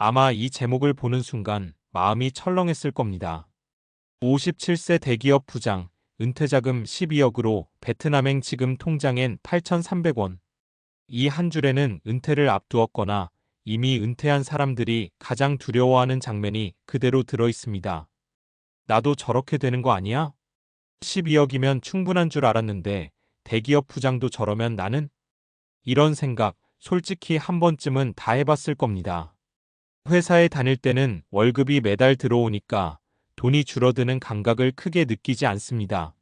아마 이 제목을 보는 순간 마음이 철렁했을 겁니다. 57세 대기업 부장, 은퇴자금 12억으로 베트남행 지금 통장엔 8,300원. 이 한 줄에는 은퇴를 앞두었거나 이미 은퇴한 사람들이 가장 두려워하는 장면이 그대로 들어 있습니다. 나도 저렇게 되는 거 아니야? 12억이면 충분한 줄 알았는데 대기업 부장도 저러면 나는? 이런 생각 솔직히 한 번쯤은 다 해봤을 겁니다. 회사에 다닐 때는 월급이 매달 들어오니까 돈이 줄어드는 감각을 크게 느끼지 않습니다.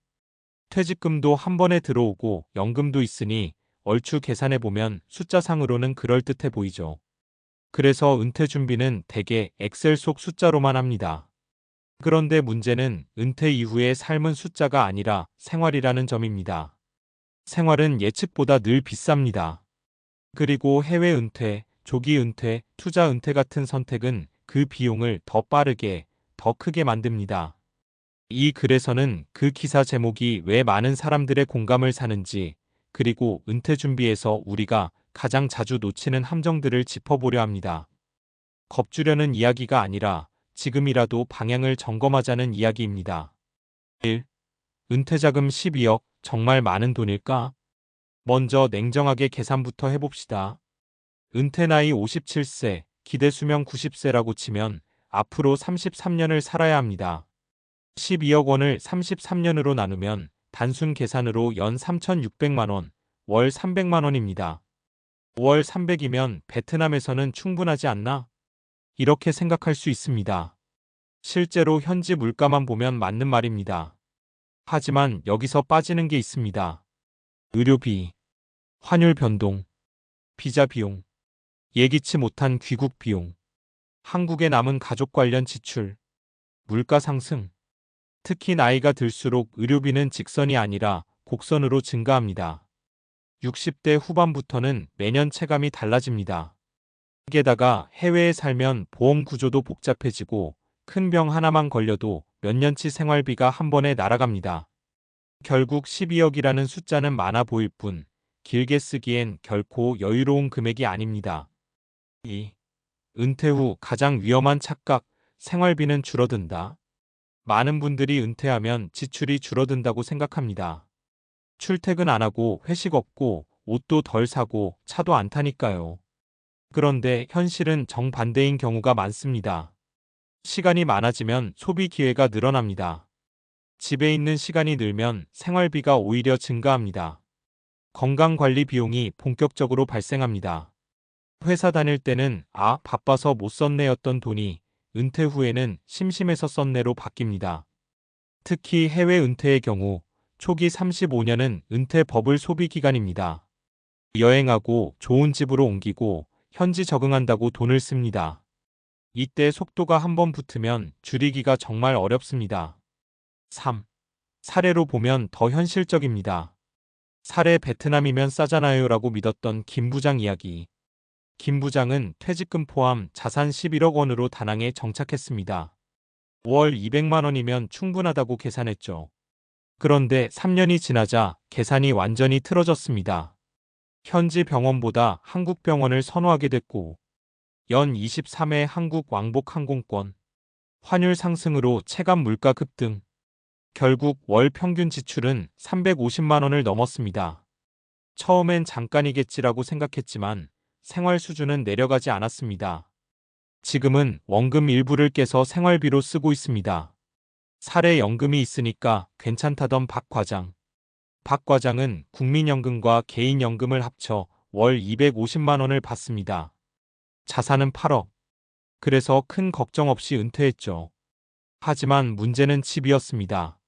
퇴직금도 한 번에 들어오고 연금도 있으니 얼추 계산해보면 숫자상으로는 그럴듯해 보이죠. 그래서 은퇴 준비는 대개 엑셀 속 숫자로만 합니다. 그런데 문제는 은퇴 이후의 삶은 숫자가 아니라 생활이라는 점입니다. 생활은 예측보다 늘 비쌉니다. 그리고 해외 은퇴, 조기 은퇴, 투자 은퇴 같은 선택은 그 비용을 더 빠르게, 더 크게 만듭니다. 이 글에서는 그 기사 제목이 왜 많은 사람들의 공감을 사는지, 그리고 은퇴 준비에서 우리가 가장 자주 놓치는 함정들을 짚어보려 합니다. 겁주려는 이야기가 아니라 지금이라도 방향을 점검하자는 이야기입니다. 1. 은퇴자금 12억, 정말 많은 돈일까? 먼저 냉정하게 계산부터 해봅시다. 은퇴 나이 57세, 기대 수명 90세라고 치면 앞으로 33년을 살아야 합니다. 12억 원을 33년으로 나누면 단순 계산으로 연 3,600만 원, 월 300만 원입니다. 월 300이면 베트남에서는 충분하지 않나? 이렇게 생각할 수 있습니다. 실제로 현지 물가만 보면 맞는 말입니다. 하지만 여기서 빠지는 게 있습니다. 의료비, 환율 변동, 비자 비용, 예기치 못한 귀국 비용, 한국에 남은 가족 관련 지출, 물가 상승. 특히 나이가 들수록 의료비는 직선이 아니라 곡선으로 증가합니다. 60대 후반부터는 매년 체감이 달라집니다. 게다가 해외에 살면 보험 구조도 복잡해지고 큰 병 하나만 걸려도 몇 년치 생활비가 한 번에 날아갑니다. 결국 12억이라는 숫자는 많아 보일 뿐 길게 쓰기엔 결코 여유로운 금액이 아닙니다. 2. 은퇴 후 가장 위험한 착각, 생활비는 줄어든다. 많은 분들이 은퇴하면 지출이 줄어든다고 생각합니다. 출퇴근 안 하고 회식 없고 옷도 덜 사고 차도 안 타니까요. 그런데 현실은 정반대인 경우가 많습니다. 시간이 많아지면 소비 기회가 늘어납니다. 집에 있는 시간이 늘면 생활비가 오히려 증가합니다. 건강관리 비용이 본격적으로 발생합니다. 회사 다닐 때는 바빠서 못 썼네였던 돈이 은퇴 후에는 심심해서 썼네로 바뀝니다. 특히 해외 은퇴의 경우 초기 35년은 은퇴 버블 소비 기간입니다. 여행하고 좋은 집으로 옮기고 현지 적응한다고 돈을 씁니다. 이때 속도가 한번 붙으면 줄이기가 정말 어렵습니다. 3. 사례로 보면 더 현실적입니다. 사례 베트남이면 싸잖아요 라고 믿었던 김 부장 이야기. 김 부장은 퇴직금 포함 자산 11억 원으로 다낭에 정착했습니다. 월 200만 원이면 충분하다고 계산했죠. 그런데 3년이 지나자 계산이 완전히 틀어졌습니다. 현지 병원보다 한국 병원을 선호하게 됐고 연 23회 한국 왕복 항공권, 환율 상승으로 체감 물가 급등. 결국 월 평균 지출은 350만 원을 넘었습니다. 처음엔 잠깐이겠지라고 생각했지만 생활 수준은 내려가지 않았습니다. 지금은 원금 일부를 깨서 생활비로 쓰고 있습니다. 사례 연금이 있으니까 괜찮다던 박 과장. 박 과장은 국민연금과 개인연금을 합쳐 월 250만 원을 받습니다. 자산은 8억. 그래서 큰 걱정 없이 은퇴했죠. 하지만 문제는 집이었습니다.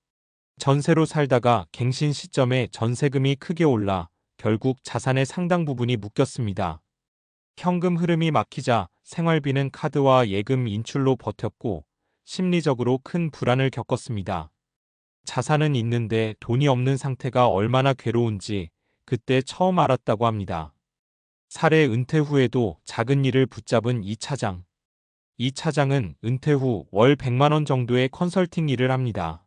전세로 살다가 갱신 시점에 전세금이 크게 올라 결국 자산의 상당 부분이 묶였습니다. 현금 흐름이 막히자 생활비는 카드와 예금 인출로 버텼고 심리적으로 큰 불안을 겪었습니다. 자산은 있는데 돈이 없는 상태가 얼마나 괴로운지 그때 처음 알았다고 합니다. 사례 은퇴 후에도 작은 일을 붙잡은 이 차장. 이 차장은 은퇴 후 월 100만 원 정도의 컨설팅 일을 합니다.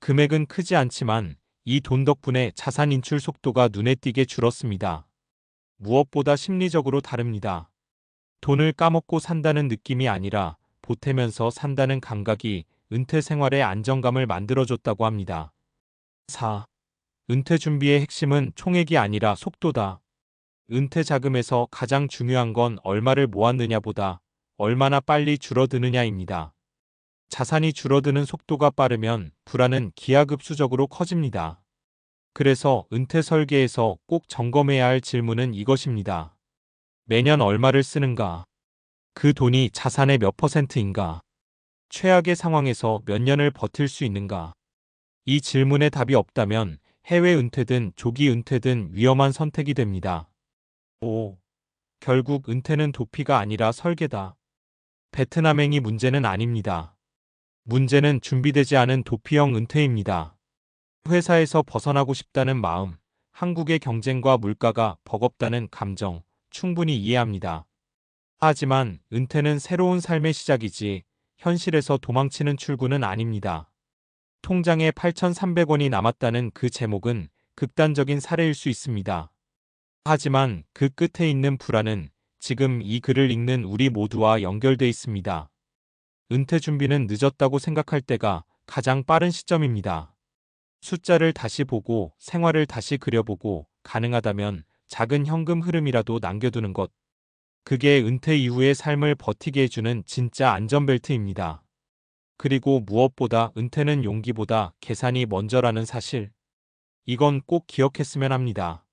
금액은 크지 않지만 이 돈 덕분에 자산 인출 속도가 눈에 띄게 줄었습니다. 무엇보다 심리적으로 다릅니다. 돈을 까먹고 산다는 느낌이 아니라 보태면서 산다는 감각이 은퇴 생활의 안정감을 만들어줬다고 합니다. 4. 은퇴 준비의 핵심은 총액이 아니라 속도다. 은퇴 자금에서 가장 중요한 건 얼마를 모았느냐보다 얼마나 빨리 줄어드느냐입니다. 자산이 줄어드는 속도가 빠르면 불안은 기하급수적으로 커집니다. 그래서 은퇴 설계에서 꼭 점검해야 할 질문은 이것입니다. 매년 얼마를 쓰는가? 그 돈이 자산의 몇 %인가? 최악의 상황에서 몇 년을 버틸 수 있는가? 이 질문에 답이 없다면 해외 은퇴든 조기 은퇴든 위험한 선택이 됩니다. 5. 결국 은퇴는 도피가 아니라 설계다. 베트남행이 문제는 아닙니다. 문제는 준비되지 않은 도피형 은퇴입니다. 회사에서 벗어나고 싶다는 마음, 한국의 경쟁과 물가가 버겁다는 감정, 충분히 이해합니다. 하지만 은퇴는 새로운 삶의 시작이지 현실에서 도망치는 출구는 아닙니다. 통장에 8,300원이 남았다는 그 제목은 극단적인 사례일 수 있습니다. 하지만 그 끝에 있는 불안은 지금 이 글을 읽는 우리 모두와 연결돼 있습니다. 은퇴 준비는 늦었다고 생각할 때가 가장 빠른 시점입니다. 숫자를 다시 보고 생활을 다시 그려보고 가능하다면 작은 현금 흐름이라도 남겨두는 것. 그게 은퇴 이후의 삶을 버티게 해주는 진짜 안전벨트입니다. 그리고 무엇보다 은퇴는 용기보다 계산이 먼저라는 사실. 이건 꼭 기억했으면 합니다.